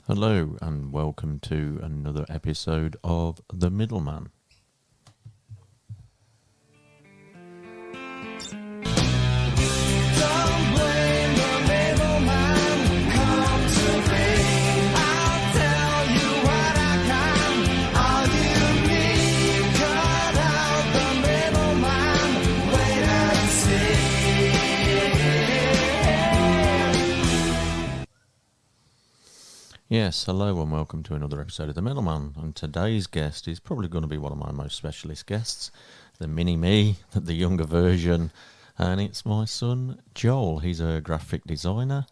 Hello and welcome to another episode of The Middleman. Don't blame the middleman, come to me. I'll tell you what I can, all you need. Cut out the middleman, wait and see. Yes, hello and welcome to another episode of The Middleman. And today's guest is probably going to be one of my most specialist guests, the mini-me, the younger version. And it's my son, Joel. He's a graphic designer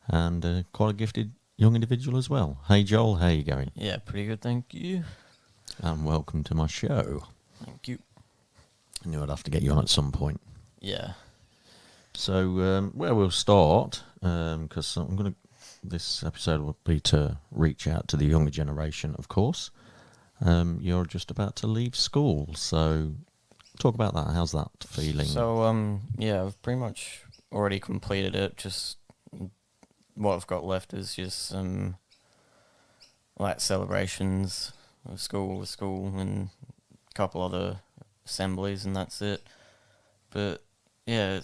and quite a gifted young individual as well. Hey, Joel, how you going? Yeah, pretty good, thank you. And welcome to my show. Thank you. I knew I'd have to get you on at some point. Yeah. So, where we'll start, because this episode will be to reach out to the younger generation, of course. You're just about to leave school, so talk about that. How's that feeling? So, yeah, I've pretty much already completed it. Just what I've got left is just some like celebrations of school, and a couple other assemblies, and that's it. But yeah,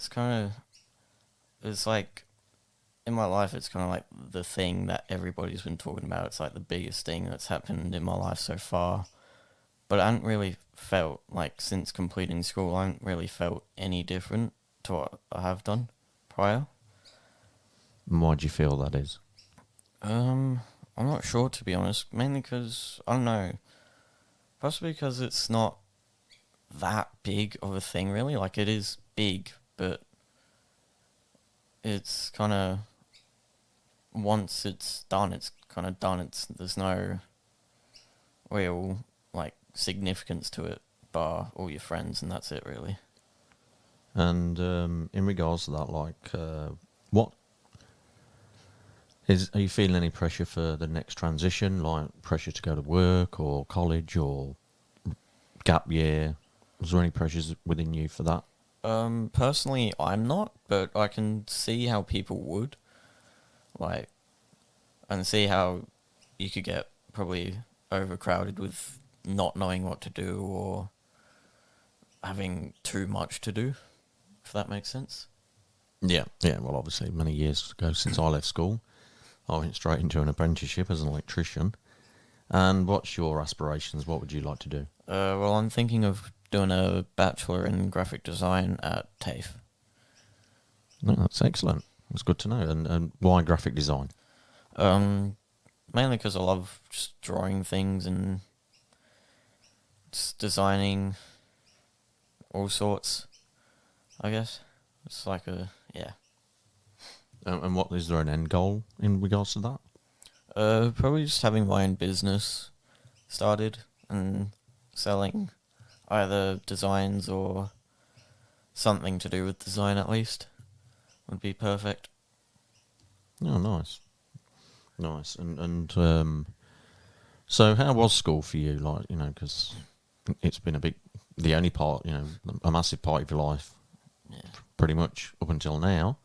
it's like in my life, it's kind of like the thing that everybody's been talking about. It's like the biggest thing that's happened in my life so far. But I haven't really felt, like, since completing school, I haven't really felt any different to what I have done prior. Why do you feel that is? I'm not sure, to be honest. Mainly because, I don't know, possibly because it's not that big of a thing, really. Like, it is big, but it's kind of, once it's done, it's kind of done. There's no real, like, significance to it, bar all your friends, and that's it, really. And in regards to that, like, what are you feeling any pressure for the next transition, like pressure to go to work or college or gap year? Was there any pressures within you for that? Personally, I'm not, but I can see how people would, like, and see how you could get probably overcrowded with not knowing what to do or having too much to do, if that makes sense. Yeah. Well, obviously, many years ago since I left school, I went straight into an apprenticeship as an electrician. And what's your aspirations? What would you like to do? Well, I'm thinking of doing a bachelor in graphic design at TAFE. No, that's excellent. That's good to know. And why graphic design? Mainly because I love just drawing things and just designing all sorts, I guess. It's like yeah. And what is there an end goal in regards to that? Probably just having my own business started and selling either designs or something to do with design, at least would be perfect. Oh, nice. And so how was school for you? Like, because it's been the only part, a massive part of your life, Yeah. pretty much up until now.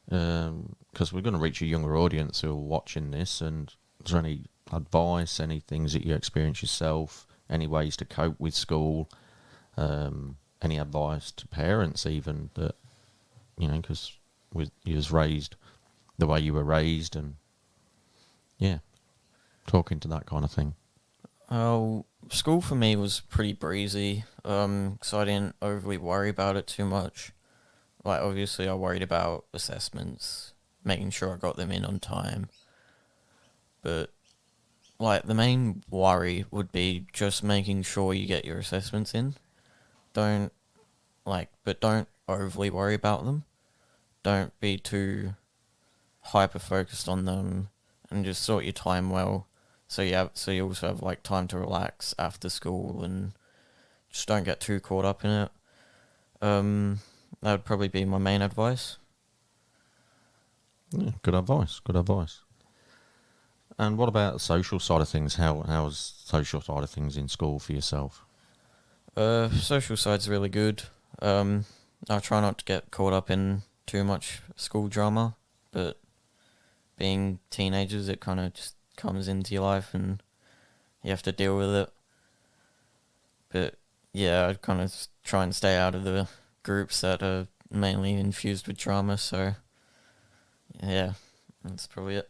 Because we're going to reach a younger audience who are watching this. And is there any advice, any things that you experience yourself, any ways to cope with school, any advice to parents even that, because you was raised the way you were raised and, yeah, talking to that kind of thing. Oh, school for me was pretty breezy, so I didn't overly worry about it too much. Like, obviously, I worried about assessments, making sure I got them in on time. But, like, the main worry would be just making sure you get your assessments in. Don't overly worry about them. Don't be too hyper-focused on them, and just sort your time well. So you also have, like, time to relax after school, and just don't get too caught up in it. That would probably be my main advice. Yeah, good advice. And what about the social side of things? How's social side of things in school for yourself? Social side's really good. I try not to get caught up in too much school drama, but being teenagers, it kind of just comes into your life and you have to deal with it. But yeah, I'd kind of try and stay out of the groups that are mainly infused with drama. So yeah, that's probably it.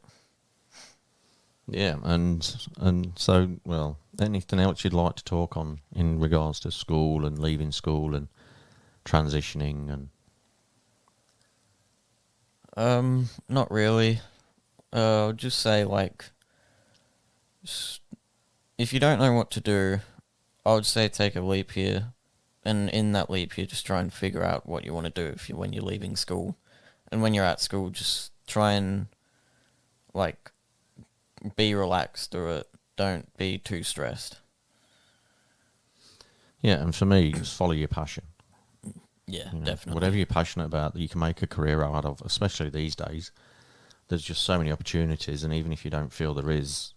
Yeah, and so, well, anything else you'd like to talk on in regards to school and leaving school and transitioning and... Not really. I'll just say, like, if you don't know what to do, I would say take a leap year, and in that leap year, just try and figure out what you want to do when you're leaving school, and when you're at school, just try and like be relaxed through it. Don't be too stressed. Yeah, and for me, just follow your passion. Yeah, You know, definitely. whatever you're passionate about, that you can make a career out of, especially these days. There's just so many opportunities, and even if you don't feel there is,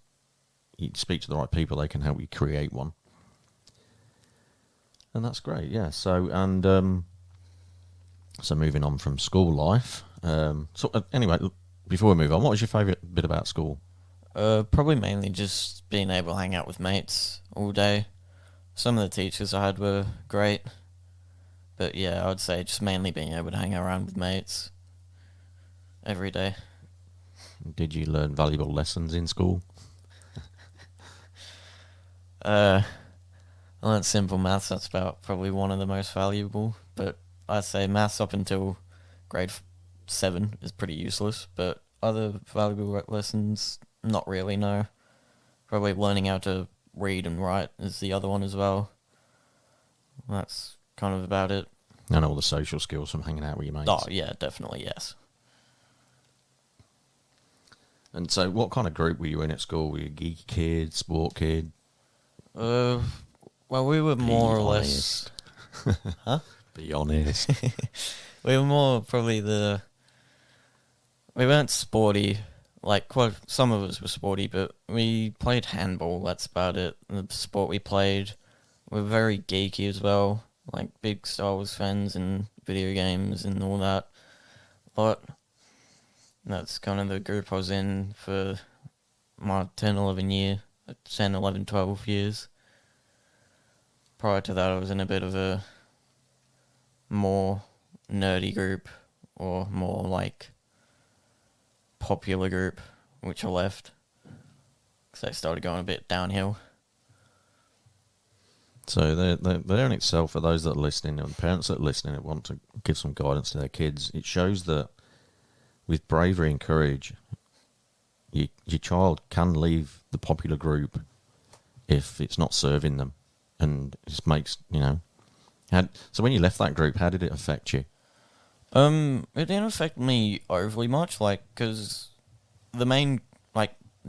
you speak to the right people, they can help you create one. And that's great, yeah. So, and so moving on from school life. Anyway, before we move on, what was your favourite bit about school? Probably mainly just being able to hang out with mates all day. Some of the teachers I had were great, but yeah, I would say just mainly being able to hang around with mates every day. Did you learn valuable lessons in school? I learnt simple maths. That's about probably one of the most valuable. But I'd say maths up until grade 7 is pretty useless. But other valuable lessons, not really. No, probably learning how to read and write is the other one as well. That's kind of about it. And all the social skills from hanging out with your mates. Oh yeah, definitely yes. And so, what kind of group were you in at school? Were you a geeky kid, sport kid? Well, we were more or less. Huh? Be honest. We were more probably we weren't sporty. Like, quite some of us were sporty, but we played handball. That's about it. The sport we played. We're very geeky as well. Like, big Star Wars fans and video games and all that. But that's kind of the group I was in for my 10, 11, 12 years. Prior to that, I was in a bit of a more nerdy group, or more like popular group, which I left because they started going a bit downhill. So there in itself, for those that are listening, and parents that are listening that want to give some guidance to their kids, it shows that with bravery and courage, your child can leave the popular group if it's not serving them, and it just makes, so when you left that group, how did it affect you? It didn't affect me overly much, like, because the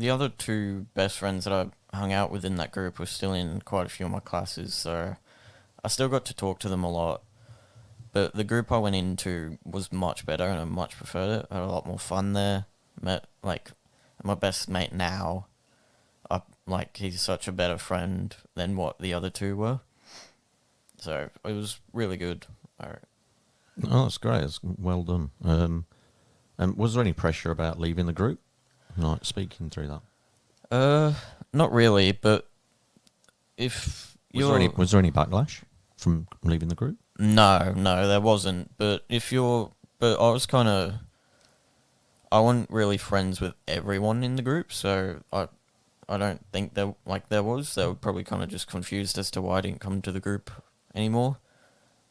other two best friends that I hung out with in that group were still in quite a few of my classes, so I still got to talk to them a lot. But the group I went into was much better, and I much preferred it. I had a lot more fun there. Met, like, my best mate now. He's such a better friend than what the other two were. So it was really good. Oh, that's great. That's well done. And was there any pressure about leaving the group? Like, speaking through that. Not really, but if Was there any backlash from leaving the group? No, there wasn't. But I was kind of, I wasn't really friends with everyone in the group, so I don't think there was. They were probably kind of just confused as to why I didn't come to the group anymore.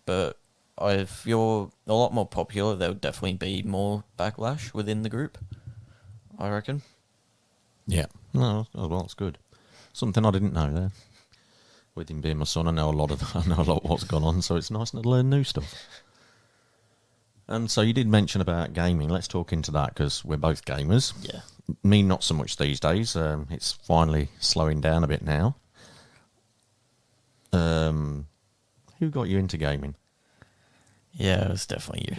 But if you're a lot more popular, there would definitely be more backlash within the group, I reckon. Yeah. No, well, that's good. Something I didn't know there. With him being my son, I know a lot of what's gone on, so it's nice to learn new stuff. And so you did mention about gaming. Let's talk into that, because we're both gamers. Yeah. Me, not so much these days. It's finally slowing down a bit now. Who got you into gaming? Yeah, it was definitely you.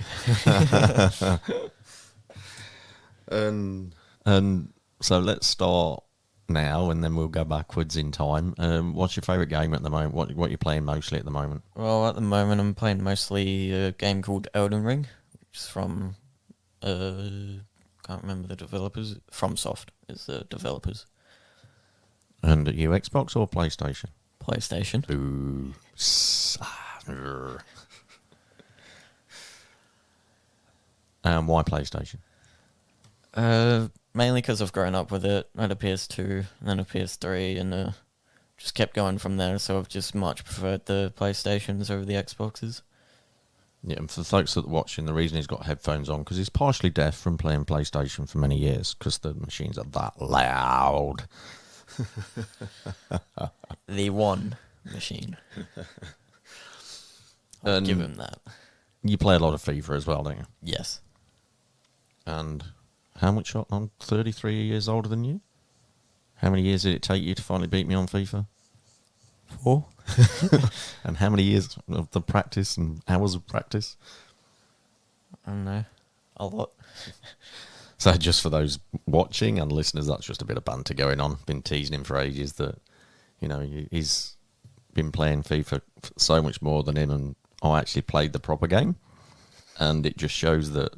And so let's start now, and then we'll go backwards in time. What's your favourite game at the moment? What you're playing mostly at the moment? Well, at the moment, I'm playing mostly a game called Elden Ring, which is from, can't remember the developers. FromSoft is the developers. And are you Xbox or PlayStation? PlayStation. Boo. Why PlayStation? Mainly because I've grown up with it. I had a PS2, and then a PS3, and just kept going from there. So I've just much preferred the PlayStations over the Xboxes. Yeah, and for the folks that are watching, the reason he's got headphones on because he's partially deaf from playing PlayStation for many years because the machines are that loud. The one machine. I'll give him that. You play a lot of FIFA as well, don't you? Yes. And how much? I'm 33 years older than you. How many years did it take you to finally beat me on FIFA? 4. And how many years of the practice and hours of practice? I don't know. A lot. So just for those watching and listeners, that's just a bit of banter going on. Been teasing him for ages that, he's been playing FIFA so much more than him, and I actually played the proper game. And it just shows that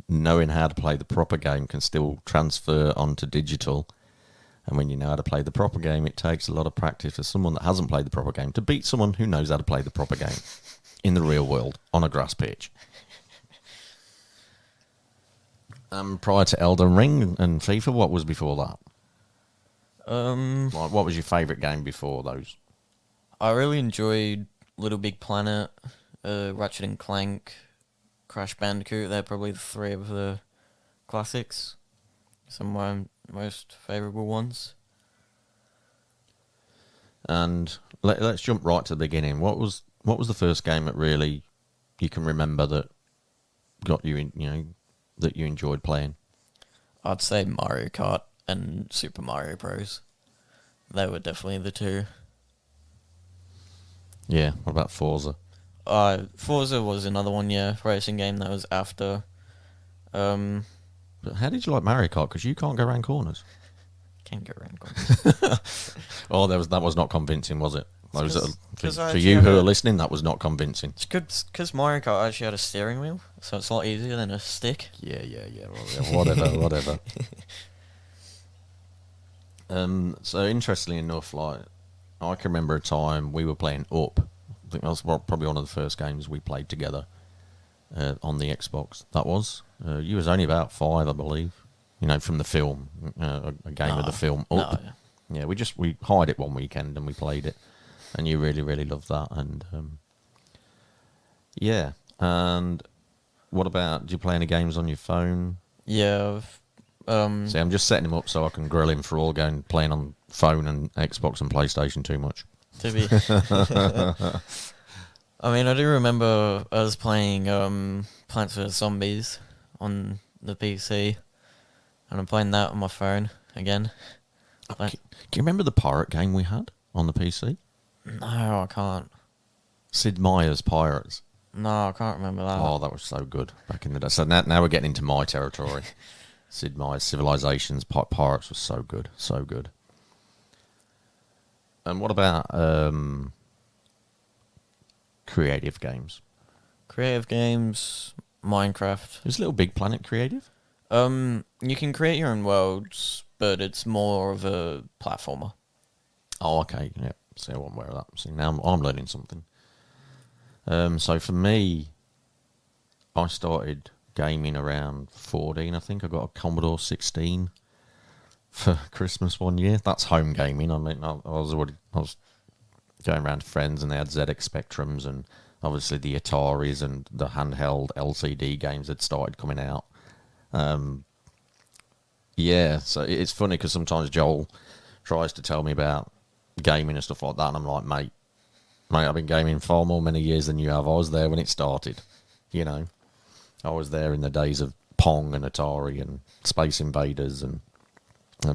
knowing how to play the proper game can still transfer onto digital. And when you know how to play the proper game, it takes a lot of practice for someone that hasn't played the proper game to beat someone who knows how to play the proper game in the real world on a grass pitch. Prior to Elden Ring and FIFA, what was before that? What was your favourite game before those? I really enjoyed Little Big Planet, Ratchet and Clank, Crash Bandicoot. They're probably the 3 of the classics. Some of my most favourable ones. And let's jump right to the beginning. What was the first game that really you can remember that got you in, that you enjoyed playing? I'd say Mario Kart and Super Mario Bros. They were definitely the 2. Yeah. What about Forza? Forza was another one, yeah. Racing game that was after. But how did you like Mario Kart? Because you can't go around corners. Can't go around corners. Oh, that was not convincing, was it? For I you had who a- are listening, that was not convincing. It's good because Mario Kart actually had a steering wheel, so it's a lot easier than a stick. Yeah. Whatever. So interestingly enough, like I can remember a time we were playing Up. I think that was probably one of the first games we played together on the Xbox. That was you was only about 5, I believe. From the film, a game of the film Up. No, Yeah, we hired it one weekend and we played it, and you really, really loved that. And yeah. And what about? Do you play any games on your phone? yeah. See, I'm just setting him up so I can grill him for all going playing on phone and Xbox and PlayStation too much. To be. I mean, I do remember us playing Plants vs Zombies on the PC, and I'm playing that on my phone again. Can you remember the pirate game we had on the PC? No, I can't. Sid Meier's Pirates. No, I can't remember that. Oh, that was so good back in the day. So now we're getting into my territory. Sid Meier's Civilizations Pirates was so good, so good. And what about creative games? Creative games, Minecraft. Is Little Big Planet creative? You can create your own worlds, but it's more of a platformer. Oh, okay. Yeah. See, I wasn't aware of that. See, now I'm learning something. So for me, I started gaming around 14. I think I got a Commodore 16 for Christmas one year. That's home gaming. I mean, I was going around to friends and they had ZX Spectrums and obviously the Ataris and the handheld LCD games had started coming out. Yeah, so it's funny because sometimes Joel tries to tell me about gaming and stuff like that, and I'm like, mate, I've been gaming far more many years than you have. I was there when it started, I was there in the days of Pong and Atari and Space Invaders and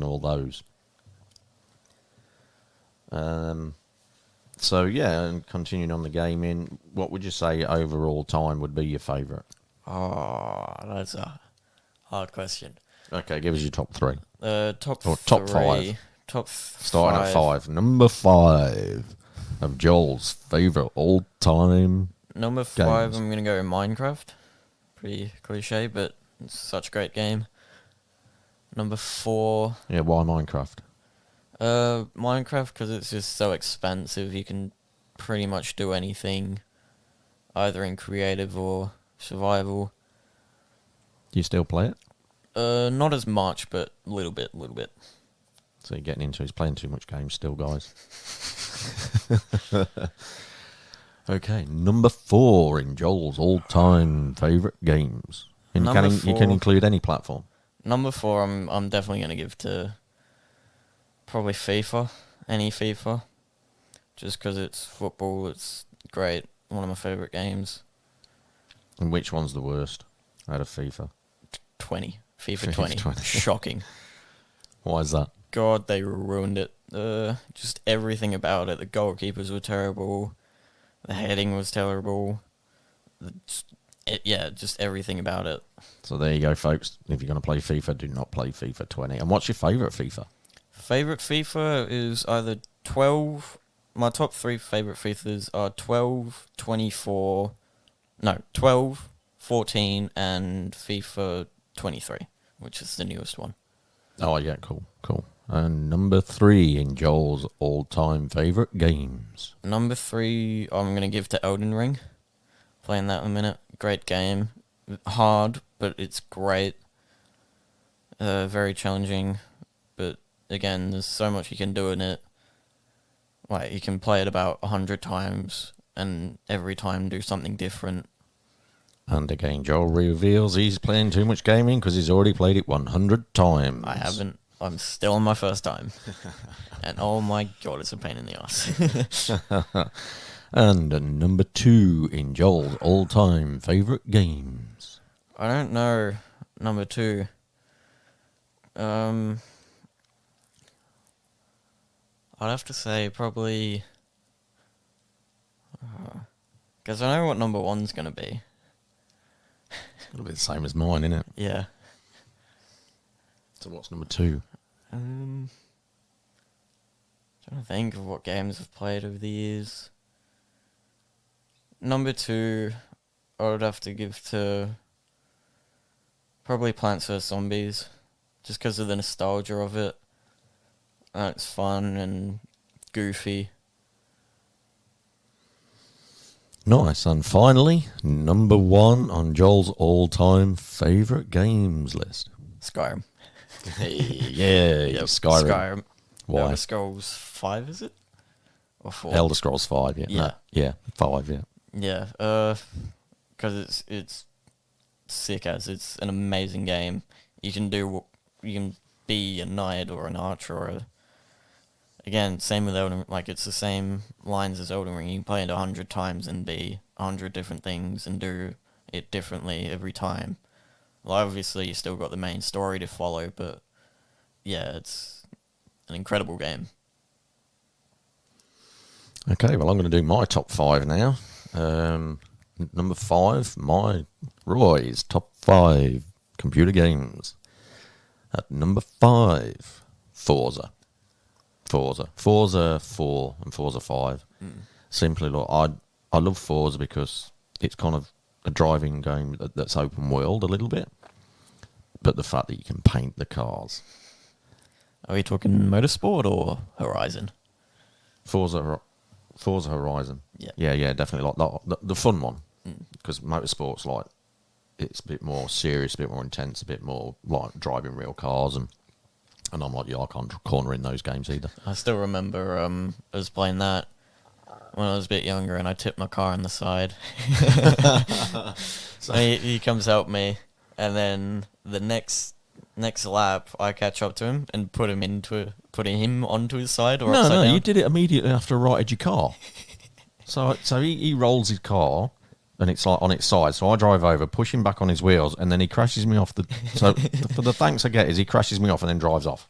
all those. So yeah, and continuing on the gaming, what would you say overall time would be your favourite? Oh, that's a hard question. Okay, give us your top 3. Top Or top 3. five. Starting at 5. Number 5 of Joel's favourite all-time. Number 5, games. I'm going to go Minecraft. Pretty cliche, but it's such a great game. Number 4, Yeah, why Minecraft? Minecraft, because it's just so expansive. You can pretty much do anything, either in creative or survival. Do you still play it? Not as much, but a little bit. So you're getting into. He's playing too much games still, guys. Okay, number 4 in Joel's all-time favourite games. And Number you can 4. include any platform. Number 4, I'm definitely gonna give to probably FIFA, any FIFA, just because it's football. It's great. One of my favorite games. And which one's the worst out of FIFA? 20 FIFA FIFA 20. 20. Shocking. Why is that? God, they ruined it. Just everything about it. The goalkeepers were terrible. The heading was terrible. Just everything about it. So there you go, folks. If you're going to play FIFA, do not play FIFA 20. And what's your favourite FIFA? Favorite FIFA is either 12. My top 3 favorite FIFAs are 12, 24. No, 12, 14, and FIFA 23, which is the newest one. Oh, yeah, cool. And number 3 in Joel's all-time favourite games. Number 3, I'm going to give to Elden Ring. Playing that in a minute. Great game. Hard, but it's great. Very challenging, but again, there's so much you can do in it. Like, you can play it about 100 times, and every time do something different. And again, Joel reveals he's playing too much gaming because he's already played it 100 times. I haven't. I'm still on my first time. And oh my god, it's a pain in the ass. And number 2 in Joel's all-time favourite games. I don't know. Number 2. I'd have to say probably... Because I know what number 1's going to be. It'll be the same as mine, isn't it? Yeah. So what's number 2? Trying to think of what games I've played over the years. Number 2, I would have to give to probably Plants vs Zombies, just because of the nostalgia of it. It's fun and goofy. Nice. And finally, number 1 on Joel's all-time favourite games list. Skyrim. Hey, yeah, Yep, Skyrim. Why? Elder Scrolls 5, is it? Or 4? Elder Scrolls 5, yeah. Yeah. No, yeah, 5, yeah. Yeah, because it's sick as it's an amazing game. You can be a knight or an archer or again, same with Elden. Like, it's the same lines as Elden Ring. You can play it 100 times and be 100 different things and do it differently every time. Well, obviously you still got the main story to follow, but yeah, it's an incredible game. Okay, well, I'm going to do my top 5 now. Number 5, my Roy's top 5 computer games. At number 5, Forza 4 and Forza 5. Simply, look, I love Forza because it's kind of a driving game that's open world a little bit, but the fact that you can paint the cars. Are we talking Motorsport or Horizon? Forza Horizon. Yeah. Yeah, definitely like the fun one, because motorsport's like it's a bit more serious, a bit more intense, a bit more like driving real cars, and I'm like, yeah, I can't corner in those games either. I still remember I was playing that when I was a bit younger, and I tipped my car on the side. So he comes help me, and then the next lap, I catch up to him and putting him onto his side or upside No, down. you did it immediately after righted your car. So he rolls his car, and it's like on its side. So I drive over, push him back on his wheels, and then he crashes me off the. So for the thanks I get is he crashes me off and then drives off.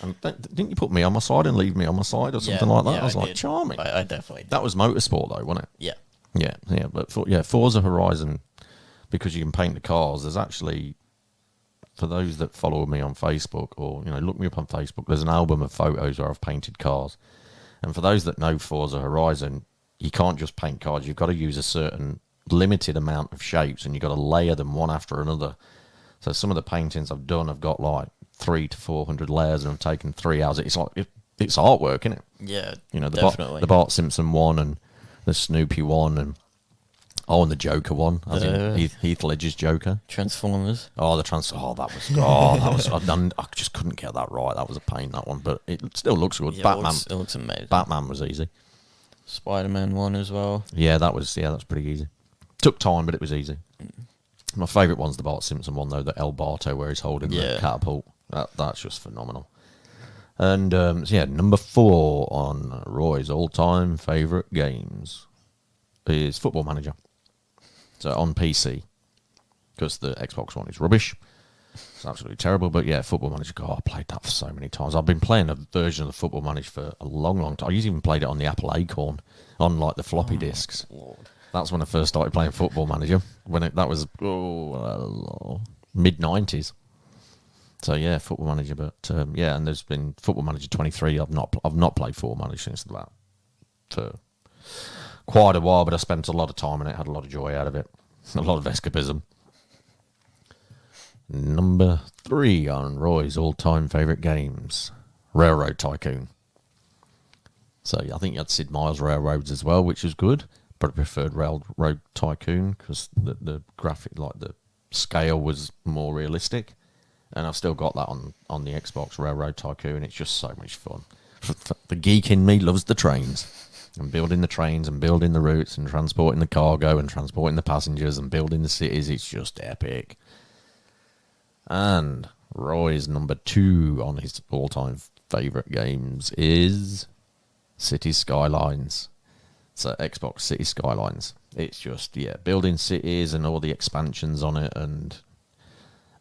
And didn't you put me on my side and leave me on my side or something like that? Yeah, I was like, did. charming. I definitely did. That was motorsport though, wasn't it? Yeah. Yeah. But Forza Horizon, because you can paint the cars. There's actually, for those that follow me on Facebook or look me up on Facebook, there's an album of photos where I've painted cars. And for those that know Forza Horizon, you can't just paint cars. You've got to use a certain limited amount of shapes, and you've got to layer them one after another. So some of the paintings I've done have got like 300 to 400 layers and have taken 3 hours. It's like it's artwork, isn't it? Yeah, You know, definitely. the Bart Simpson one and the Snoopy one and the Joker one. As in Heath Ledger's Joker. Transformers. Oh, I just couldn't get that right. That was a pain, that one, but it still looks good. Yeah, Batman, it looks amazing. Batman was easy. Spider-Man one as well. Yeah, that's pretty easy. Took time, but it was easy. My favourite one's the Bart Simpson one, though, the El Barto, where he's holding the catapult. That's just phenomenal. And, number 4 on Roy's all-time favourite games is Football Manager. So, on PC, because the Xbox One is rubbish. It's absolutely terrible, but yeah, Football Manager, God, I played that for so many times. I've been playing a version of the Football Manager for a long, long time. I even played it on the Apple Acorn, on, like, the floppy disks. Lord. That's when I first started playing Football Manager. That was mid-90s. So yeah, Football Manager. But and there's been Football Manager 23. I've not played Football Manager since that for quite a while. But I spent a lot of time in it. Had a lot of joy out of it. A lot of escapism. Number 3 on Roy's all-time favourite games, Railroad Tycoon. So I think you had Sid Meier's Railroads as well, which was good. But I preferred Railroad Tycoon because the graphic, like the scale, was more realistic. And I've still got that on the Xbox, Railroad Tycoon. It's just so much fun. The geek in me loves the trains. And building the trains and building the routes and transporting the cargo and transporting the passengers and building the cities. It's just epic. And Roy's number 2 on his all-time favourite games is City Skylines. So Xbox City Skylines. It's just, building cities and all the expansions on it. And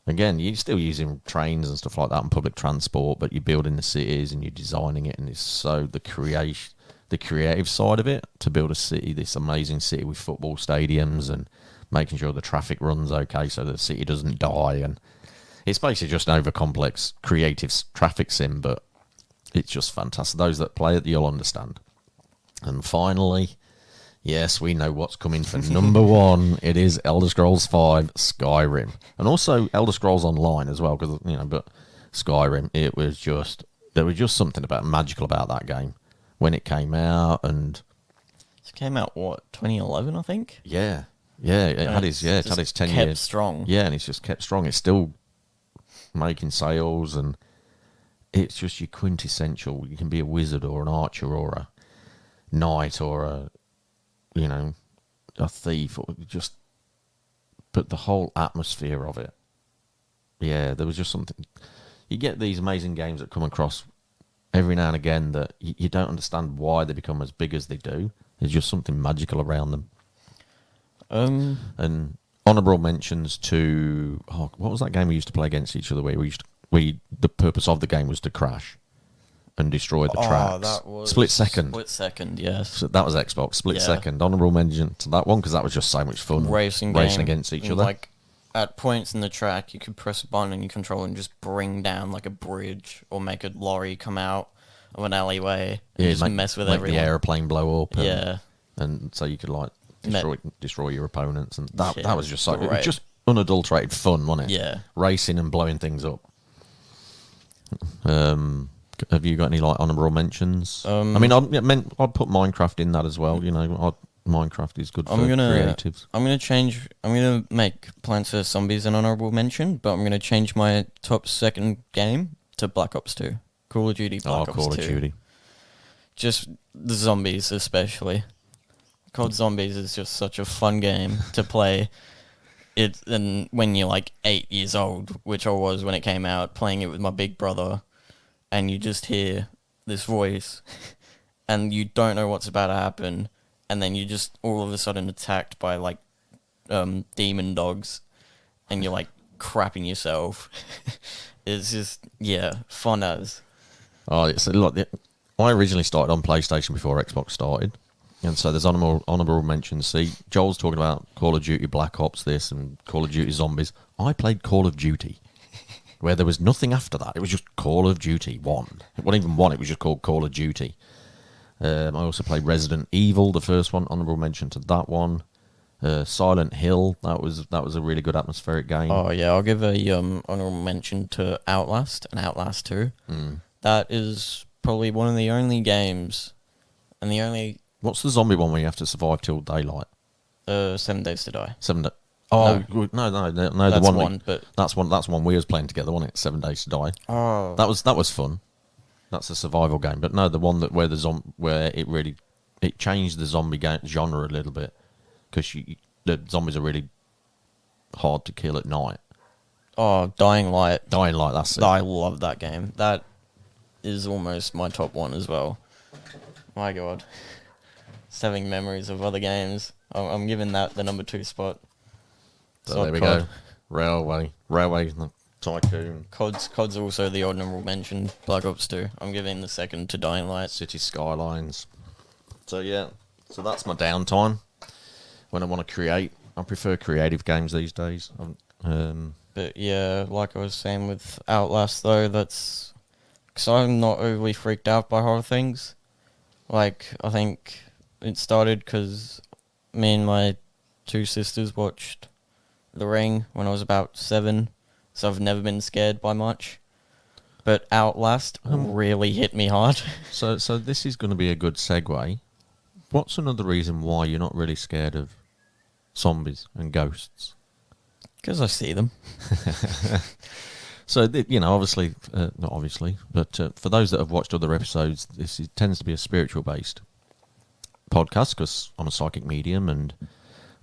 again, you're still using trains and stuff like that and public transport, but you're building the cities and you're designing it. And it's so the creative side of it to build a city, this amazing city with football stadiums and making sure the traffic runs okay so the city doesn't die. And it's basically just an over-complex creative traffic sim, but it's just fantastic. Those that play it, you'll understand. And finally, yes, we know what's coming for number 1. It is Elder Scrolls V Skyrim. And also Elder Scrolls Online as well, because, but Skyrim, there was just something magical about that game when it came out. And it came out, 2011, I think? Yeah. Yeah, it had its 10 kept years. strong. Yeah, and it's just kept strong. It's still making sales, and it's just your quintessential. You can be a wizard or an archer or a knight or a thief, or but the whole atmosphere of it. Yeah, there was just something. You get these amazing games that come across every now and again that you don't understand why they become as big as they do. There's just something magical around them. And honourable mentions to what was that game we used to play against each other? Where the purpose of the game was to crash and destroy the tracks. That was Split Second. Split Second, yes. So that was Xbox. Split Second. Honourable mention to that one because that was just so much fun. Racing against each other. Like at points in the track, you could press a button on your controller and just bring down like a bridge or make a lorry come out of an alleyway and just mess with everyone. The airplane blow up. And so you could destroy your opponents, and that was just it was just unadulterated fun, wasn't it? Yeah. Racing and blowing things up. Have you got any honourable mentions? I mean, I'd put Minecraft in that as well. Minecraft is good for creatives. I'm gonna make Plants vs Zombies an honourable mention, but I'm gonna change my top second game to Black Ops 2. Call of Duty Black Ops 2. Call of Duty. Just the zombies especially. COD Zombies is just such a fun game to play. And when you're 8 years old, which I was when it came out, playing it with my big brother, and you just hear this voice, and you don't know what's about to happen, and then you just all of a sudden attacked by demon dogs, and you're crapping yourself. It's just fun as. Oh, it's a lot. I originally started on PlayStation before Xbox started. And so there's honourable mentions. See, Joel's talking about Call of Duty Black Ops this and Call of Duty Zombies. I played Call of Duty, where there was nothing after that. It was just Call of Duty 1. It wasn't even 1, it was just called Call of Duty. I also played Resident Evil, the first one, honourable mention to that one. Silent Hill, that was a really good atmospheric game. Oh yeah, I'll give a honorable mention to Outlast and Outlast 2. That is probably one of the only games, and the only What's the zombie one where you have to survive till daylight? 7 Days to Die. Oh no, That's the one, but that's one we was playing together, wasn't it? 7 Days to Die. oh, That was fun. That's a survival game, but no, the one that where it changed the zombie game genre a little bit, because the zombies are really hard to kill at night. Dying Light. Dying Light, that's it. I love that game. That is almost my top one as well. My God, just having memories of other games. I'm giving that the number 2 spot. So there we go. Railway Tycoon. COD's also the honorable mention. Black Ops 2. I'm giving the second to Dying Light. City Skylines. So yeah, so that's my downtime when I want to create. I prefer creative games these days. But yeah, like I was saying with Outlast though, that's because I'm not overly freaked out by horror things. Like, I think it started because me and my 2 sisters watched The Ring when I was about 7, so I've never been scared by much. But Outlast really hit me hard. So this is going to be a good segue. What's another reason why you're not really scared of zombies and ghosts? Because I see them. So, obviously, not obviously, but for those that have watched other episodes, tends to be a spiritual-based podcast, because I'm a psychic medium and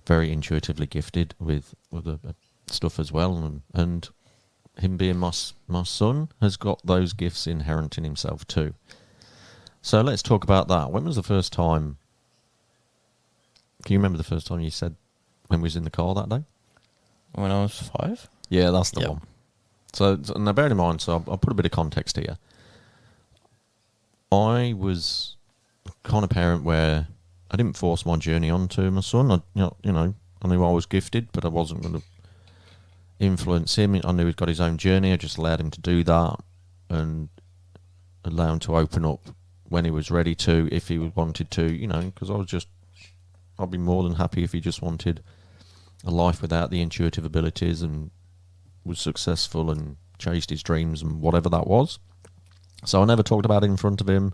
very intuitively gifted with other stuff as well. And him being my son has got those gifts inherent in himself too. So let's talk about that. When was the first time... Can you remember the first time you said when we was in the car that day? When I was 5? Yeah, that's the Yep. one. So now bear in mind, so I'll put a bit of context here. I was the kind of parent where I didn't force my journey onto my son. I knew I was gifted, but I wasn't going to influence him. I knew he'd got his own journey. I just allowed him to do that and allow him to open up when he was ready to, if he wanted to, because I'd be more than happy if he just wanted a life without the intuitive abilities and was successful and chased his dreams and whatever that was. So I never talked about it in front of him.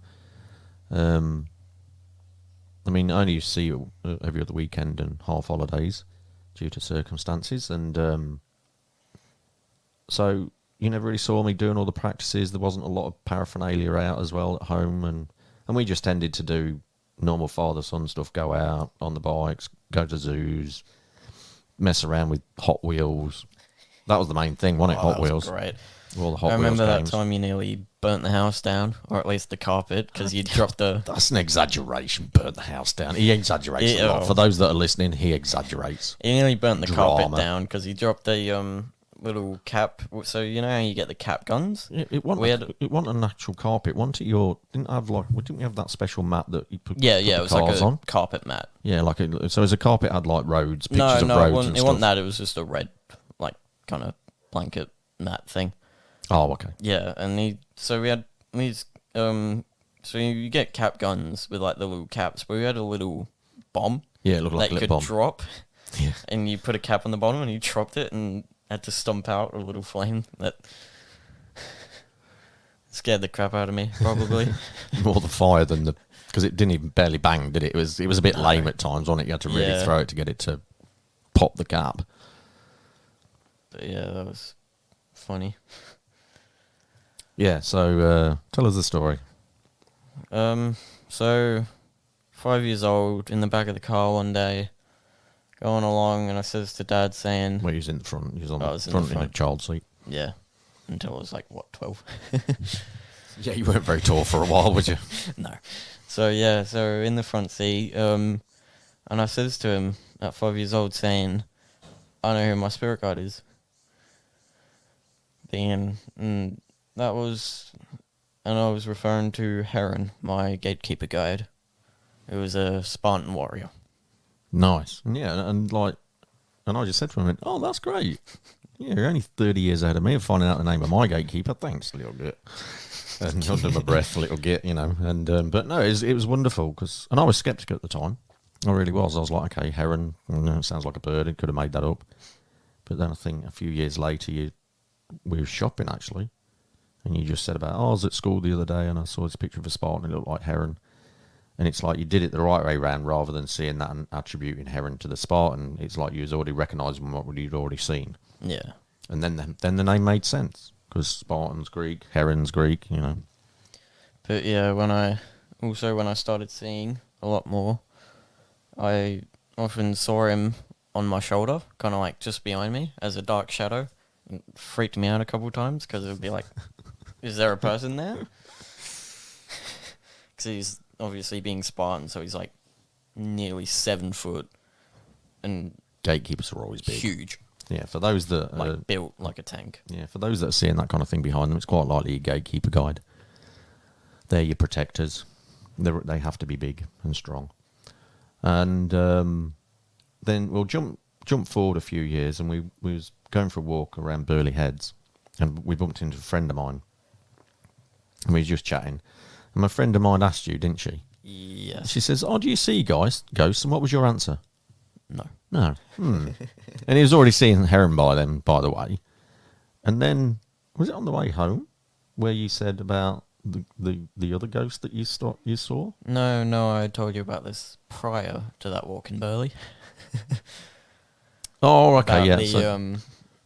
I only used to see it every other weekend and half holidays due to circumstances. And so you never really saw me doing all the practices. There wasn't a lot of paraphernalia out as well at home. And we just tended to do normal father-son stuff, go out on the bikes, go to zoos, mess around with Hot Wheels. That was the main thing, wasn't it? Hot Wheels. Great. All the Hot I Wheels remember that games. time you nearly burnt the house down, or at least the carpet, because you dropped the... That's an exaggeration. Burnt the house down. He exaggerates a lot. For those that are listening, he exaggerates. You nearly burnt the Drama. carpet down because you dropped the little cap. So you know how you get the cap guns? It wasn't an actual carpet. Didn't we have that special mat that you put, Yeah, put yeah, the it was like cars a on? carpet mat. Yeah, so as a carpet had like roads, No, pictures of it roads wasn't, and it stuff. wasn't that. It was just a red, like, kind of blanket mat thing. Oh, okay. Yeah, and so we had these, so you get cap guns with like the little caps, but we had a little bomb. Yeah, it looked like that a you little could bomb. drop, Yeah. and you put a cap on the bottom, and you dropped it, and had to stomp out a little flame that scared the crap out of me, probably. More the fire than the... Because it didn't even barely bang, did it? It was a bit lame at times, wasn't it? You had to really Yeah. throw it to get it to pop the cap. But yeah, that was funny. Yeah, so tell us the story. So 5 years old, in the back of the car one day, going along, and I says to Dad saying, Well, he was in the front. He was on I the was in front the in a front. child seat. yeah, until I was like, what, 12? Yeah, you weren't very tall for a while, would you? No. So yeah, so in the front seat, and I says to him at 5 years old saying, I know who my spirit guide is. And that was, and I was referring to Heron, my gatekeeper guide, who was a Spartan warrior. Nice. Yeah, and I just said to him, oh, that's great. Yeah, you're only 30 years ahead of me of finding out the name of my gatekeeper. Thanks, little git. And under my breath, little git, and but no, it was wonderful, and I was sceptic at the time. I really was. I was like, okay, heron. It sounds like a bird. It could have made that up. But then I think a few years later, we were shopping actually, and you just said about, oh, I was at school the other day and I saw this picture of a spartan. It looked like heron. And it's like you did it the right way round rather than seeing that and attributing heron to the Spartan. It's like you was already recognising what you'd already seen. Yeah. And then the name made sense because Spartan's Greek, heron's Greek, you know. But yeah, when I started seeing a lot more, I often saw him on my shoulder, kind of like just behind me as a dark shadow. It freaked me out a couple of times because it would be like, is there a person there? Because he's obviously being Spartan, so he's like nearly 7 foot and Gatekeepers are always big. huge, Yeah, for those that like built like a tank. yeah, for those that are seeing that kind of thing behind them, it's quite likely a gatekeeper guide. They're your protectors. They have to be big and strong. And then we'll jump forward a few years, and we was going for a walk around Burley Heads, and we bumped into a friend of mine, and we were just chatting. And my friend of mine asked you, didn't she? Yes. She says, "Oh, do you see ghosts?" And what was your answer? No. No. And he was already seeing heron by then, by the way. And then was it on the way home where you said about the other ghost that you saw? No, I told you about this prior to that walk in Burley. Oh, okay, About yeah.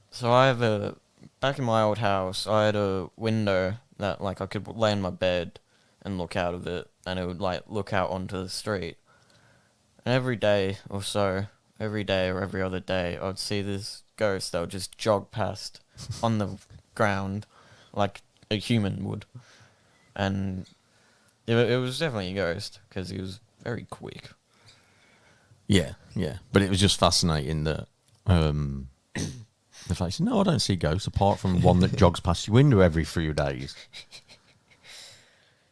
so I have back in my old house, I had a window that like I could lay in my bed and look out of it, and it would like look out onto the street. And every day or so, every day or every other day, I'd see this ghost that would just jog past on the ground like a human would. And it was definitely a ghost because he was very quick. Yeah. But it was just fascinating that the fact, no, I don't see ghosts apart from one that jogs past your window every few days.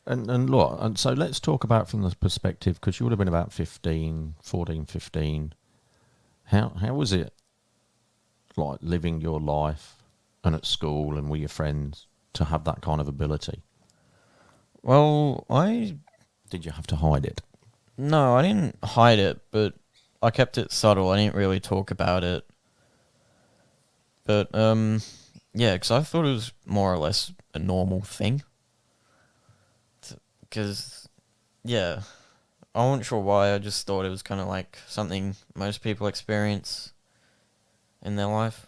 And look, and so let's talk about from the perspective, because you would have been about 15. How was it like living your life and at school and with your friends to have that kind of ability? Well, Did you have to hide it? No, I didn't hide it, but I kept it subtle. I didn't really talk about it. But, yeah, because I thought it was more or less a normal thing. Because, yeah, I wasn't sure why. I just thought it was kind of like something most people experience in their life.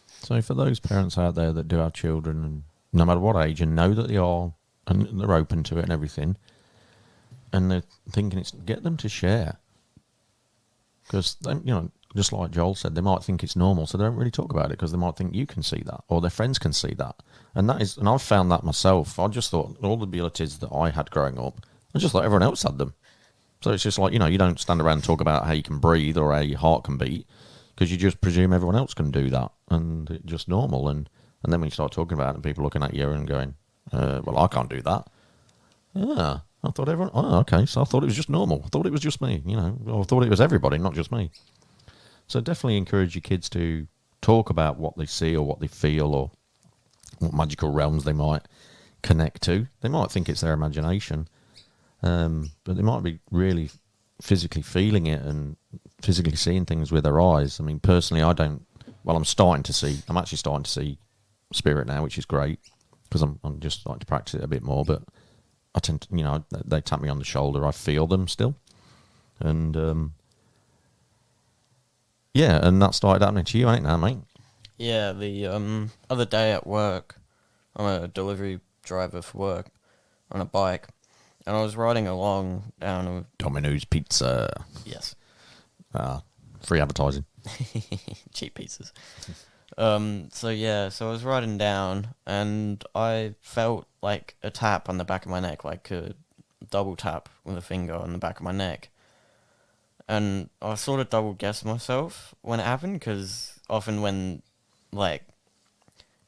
So for those parents out there that do have children, and no matter what age, and know that they are, and they're open to it and everything, and they're thinking it's, get them to share. Because, just like Joel said, they might think it's normal, so they don't really talk about it because they might think you can see that, or their friends can see that. And I've found that myself. I just thought all the abilities that I had growing up, I just thought everyone else had them. So it's just like, you don't stand around and talk about how you can breathe or how your heart can beat, because you just presume everyone else can do that, and it's just normal. And then when you start talking about it, and people looking at you and going, well, I can't do that. Yeah, I thought everyone, oh, okay, so I thought it was just normal. I thought it was just me, or I thought it was everybody, not just me. So definitely encourage your kids to talk about what they see or what they feel or what magical realms they might connect to. They might think it's their imagination, but they might be really physically feeling it and physically seeing things with their eyes. I mean, personally, I don't. Well, I'm actually starting to see spirit now, which is great because I'm just starting to practice it a bit more. But I tend to, they tap me on the shoulder. I feel them still, and yeah, and that started happening to you, ain't that, mate? Yeah, the other day at work, I'm a delivery driver for work on a bike, and I was riding along down a... Domino's Pizza. Yes. Free advertising. Cheap pizzas. So I was riding down, and I felt like a tap on the back of my neck, like a double tap with a finger on the back of my neck. And I sort of double guessed myself when it happened, because often when,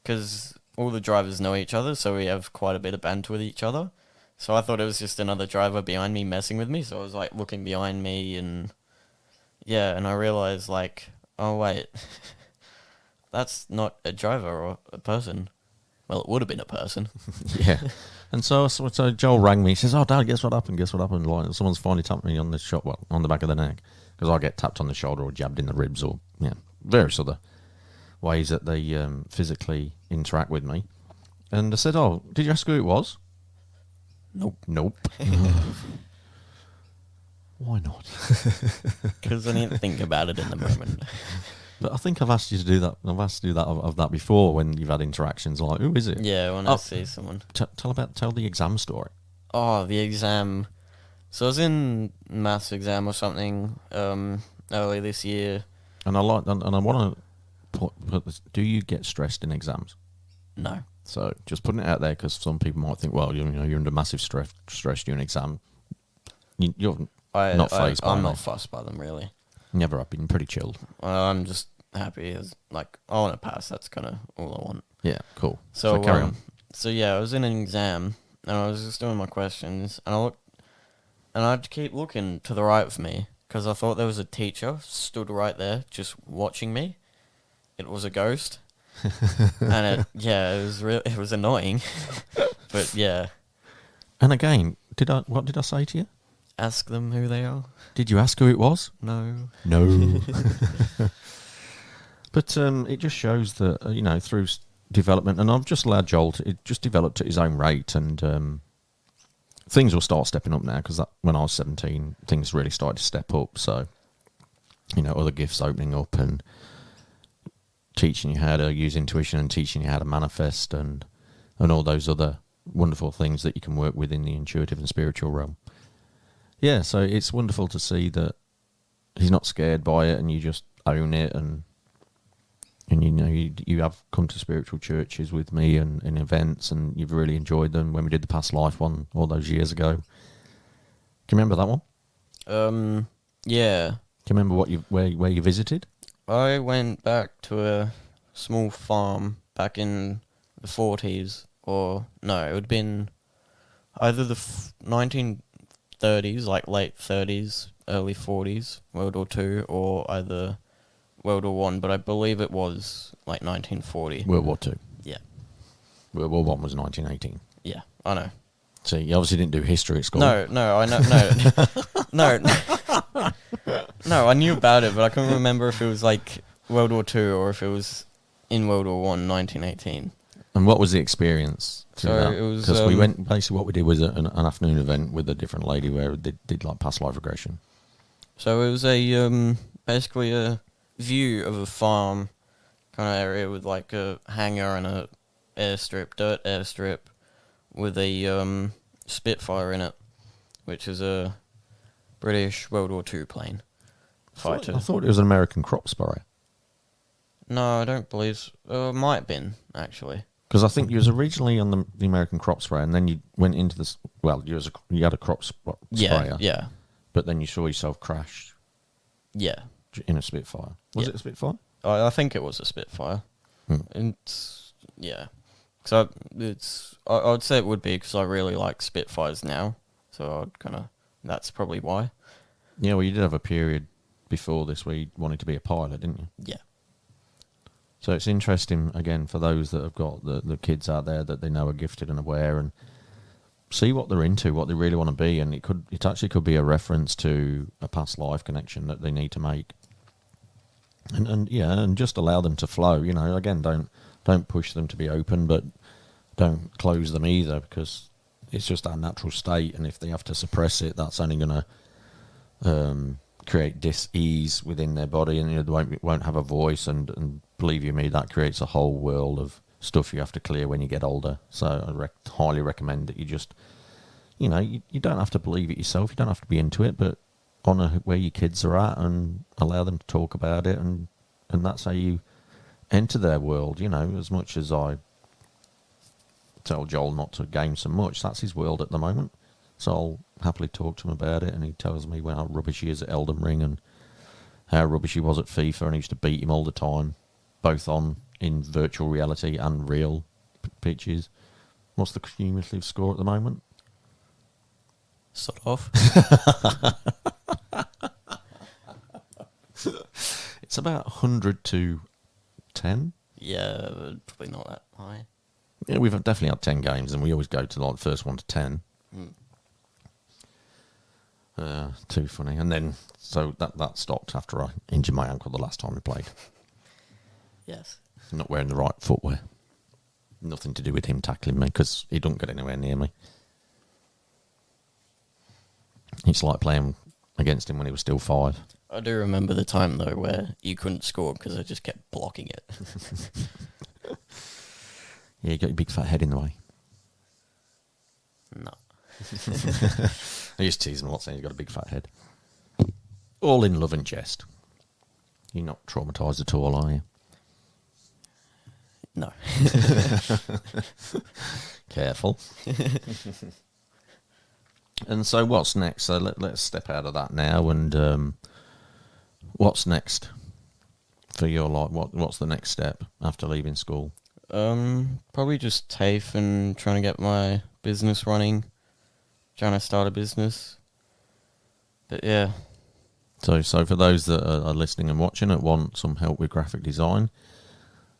because all the drivers know each other, so we have quite a bit of banter with each other. So I thought it was just another driver behind me messing with me, so I was looking behind me, and yeah, and I realized oh wait, that's not a driver or a person. Well, it would have been a person. Yeah. And so Joel rang me. He says, "Oh, Dad, guess what happened? Guess what happened? Like, someone's finally tapped me on the on the back of the neck, because I get tapped on the shoulder or jabbed in the ribs or various other ways that they physically interact with me." And I said, "Oh, did you ask who it was?" Nope. Nope. Why not? Because I didn't think about it in the moment. But I think I've asked you to do that. I've asked to do that of that before when you've had interactions. Like, who is it? Yeah, when I see someone. Tell the exam story. Oh, the exam. So I was in maths exam or something early this year. And I want to put this. Do you get stressed in exams? No. So just putting it out there, because some people might think, well, you're under massive stress during an exam. You're not phased by I'm them. not fussed by them, really. Never have been. Pretty chilled. I'm just happy as, like, I want to pass. That's kind of all I want. Yeah, cool. So carry on. So yeah, I was in an exam and I was just doing my questions, and I looked, and I'd keep looking to the right of me because I thought there was a teacher stood right there just watching me. It was a ghost, and it was annoying, but yeah. And again, what did I say to you? Ask them who they are. Did you ask who it was? No. No. But it just shows that, through development, and I've just allowed Joel it just developed at his own rate, and things will start stepping up now, because when I was 17, things really started to step up. So, other gifts opening up and teaching you how to use intuition and teaching you how to manifest and all those other wonderful things that you can work with in the intuitive and spiritual realm. Yeah, so it's wonderful to see that he's not scared by it, and you just own it, and you have come to spiritual churches with me and events, and you've really enjoyed them. When we did the past life one all those years ago, can you remember that one? Yeah. Can you remember where you visited? I went back to a small farm back in the 40s, or no, it would have been either the 1930s, like late 30s, early 40s, World War II, or either World War One, but I believe it was like 1940. World War Two. Yeah. World War One was 1918. Yeah, I know. So you obviously didn't do history at school. No, I know, no, I knew about it, but I couldn't remember if it was like World War Two or if it was in World War One, 1918. And what was the experience? So it was, because we went, basically what we did was an afternoon event with a different lady where they did like past life regression. So it was a basically a view of a farm kind of area with like a hangar and a dirt airstrip with a Spitfire in it, which is a British World War II plane fighter. I thought it was an American crop sprayer. No, I don't believe so. Might have been, actually. Because I think you was originally on the American crop sprayer, and then you went into this. Well, you had a crop sprayer. Yeah. But then you saw yourself crash Yeah. in a Spitfire. Was it a Spitfire? I think it was a Spitfire. Yeah. So I would say it would be because I really like Spitfires now. So I'd kind of, that's probably why. Yeah, well, you did have a period before this where you wanted to be a pilot, didn't you? Yeah. So it's interesting, again, for those that have got the kids out there that they know are gifted and aware, and see what they're into, what they really want to be, and it actually could be a reference to a past life connection that they need to make. And just allow them to flow. Again, don't push them to be open, but don't close them either, because it's just our natural state, and if they have to suppress it, that's only going to create dis-ease within their body, and they won't have a voice, and believe you me, that creates a whole world of stuff you have to clear when you get older. So I highly recommend that you just, you don't have to believe it yourself, you don't have to be into it, but honour where your kids are at and allow them to talk about it, and that's how you enter their world. As much as I tell Joel not to game so much, that's his world at the moment. So I'll happily talk to him about it, and he tells me how rubbish he is at Elden Ring and how rubbish he was at FIFA, and he used to beat him all the time, both in virtual reality and real pitches. What's the cumulative score at the moment? Sort of. It's about 100 to 10. Yeah, probably not that high. Yeah, we've definitely had 10 games, and we always go to like the first 1 to 10. Too funny. And then, so that stopped after I injured my ankle the last time we played. Yes. Not wearing the right footwear. Nothing to do with him tackling me, because he don't get anywhere near me. It's like playing against him when he was still 5. I do remember the time, though, where you couldn't score because I just kept blocking it. Yeah, you got your big fat head in the way. No. I used to tease him a lot, saying he's got a big fat head. All in love and jest. You're not traumatised at all, are you? No. Careful. And so what's next? So let's step out of that now, and what's next for your life? What's the next step after leaving school? Probably just TAFE and trying to get my business running. Trying to start a business. But yeah. So for those that are listening and watching that want some help with graphic design,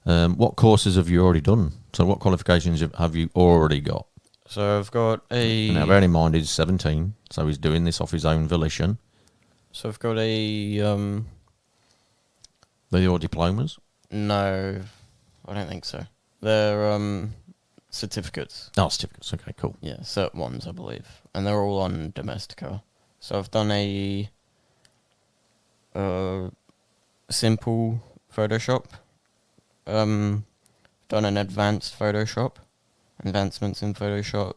what courses have you already done? So what qualifications have you already got? So I've got Now, bearing in mind he's 17, so he's doing this off his own volition. So I've got a They're your diplomas? no, I don't think so. They're certificates. Oh, certificates. Okay, cool. Yeah, cert ones, I believe, and they're all on Domestica. So I've done a simple Photoshop. Done an advanced Photoshop, advancements in Photoshop.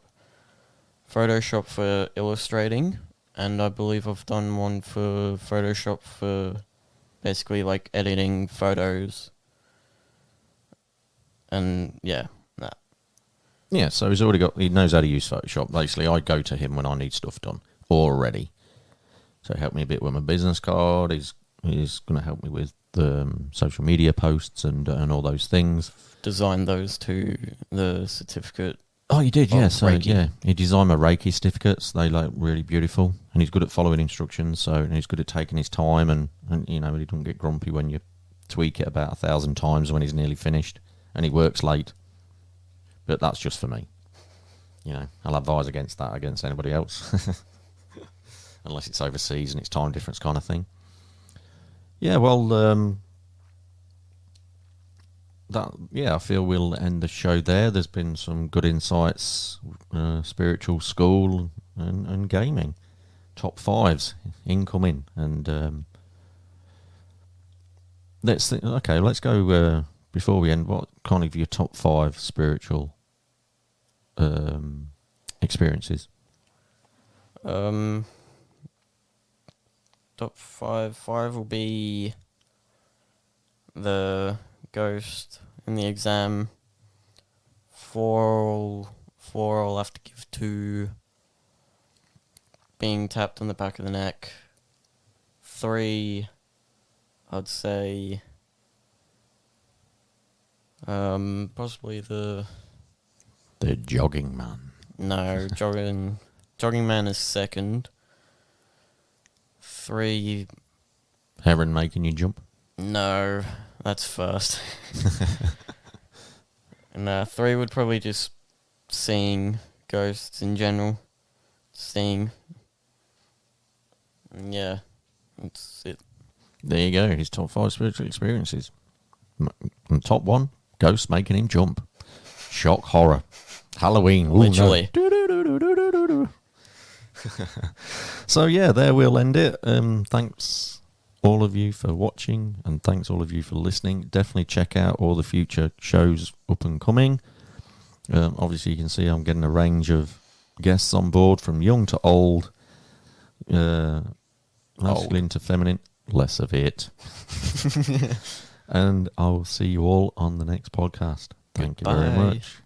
Photoshop for illustrating, and I believe I've done one for Photoshop for basically like editing photos. And yeah, that. Yeah, so he knows how to use Photoshop. Basically, I go to him when I need stuff done already. So help me a bit with my business card. He's going to help me with the social media posts and all those things. Designed those to the certificate. Oh, you did, Oh, yeah. So Reiki. yeah, he designed my Reiki certificates. They look really beautiful, and he's good at following instructions. So and he's good at taking his time, and you know he doesn't get grumpy when you tweak it about 1,000 times when he's nearly finished, and he works late. But that's just for me. You know, I'll advise against anybody else, unless it's overseas and it's time difference kind of thing. Yeah, well, I feel we'll end the show there. There's been some good insights, spiritual, school, and gaming. Top 5s incoming, and let's go before we end. What kind of your top 5 spiritual experiences? Top 5 will be the ghost in the exam. 4 I'll have to give to being tapped on the back of the neck. 3 I'd say possibly the jogging man. No, jogging man is second. 3 Heron making you jump. No, that's first. And 3 would probably just seeing ghosts in general. Seeing. And yeah, that's it. There you go. His top 5 spiritual experiences. And top 1, ghosts making him jump. Shock horror. Halloween. Ooh, Literally. no. So yeah, there we'll end it. Thanks all of you for watching, and thanks all of you for listening. Definitely check out all the future shows up and coming. Obviously, you can see I'm getting a range of guests on board, from young to old, masculine to feminine. Less of it. And I'll see you all on the next podcast. Thank you very Goodbye. much.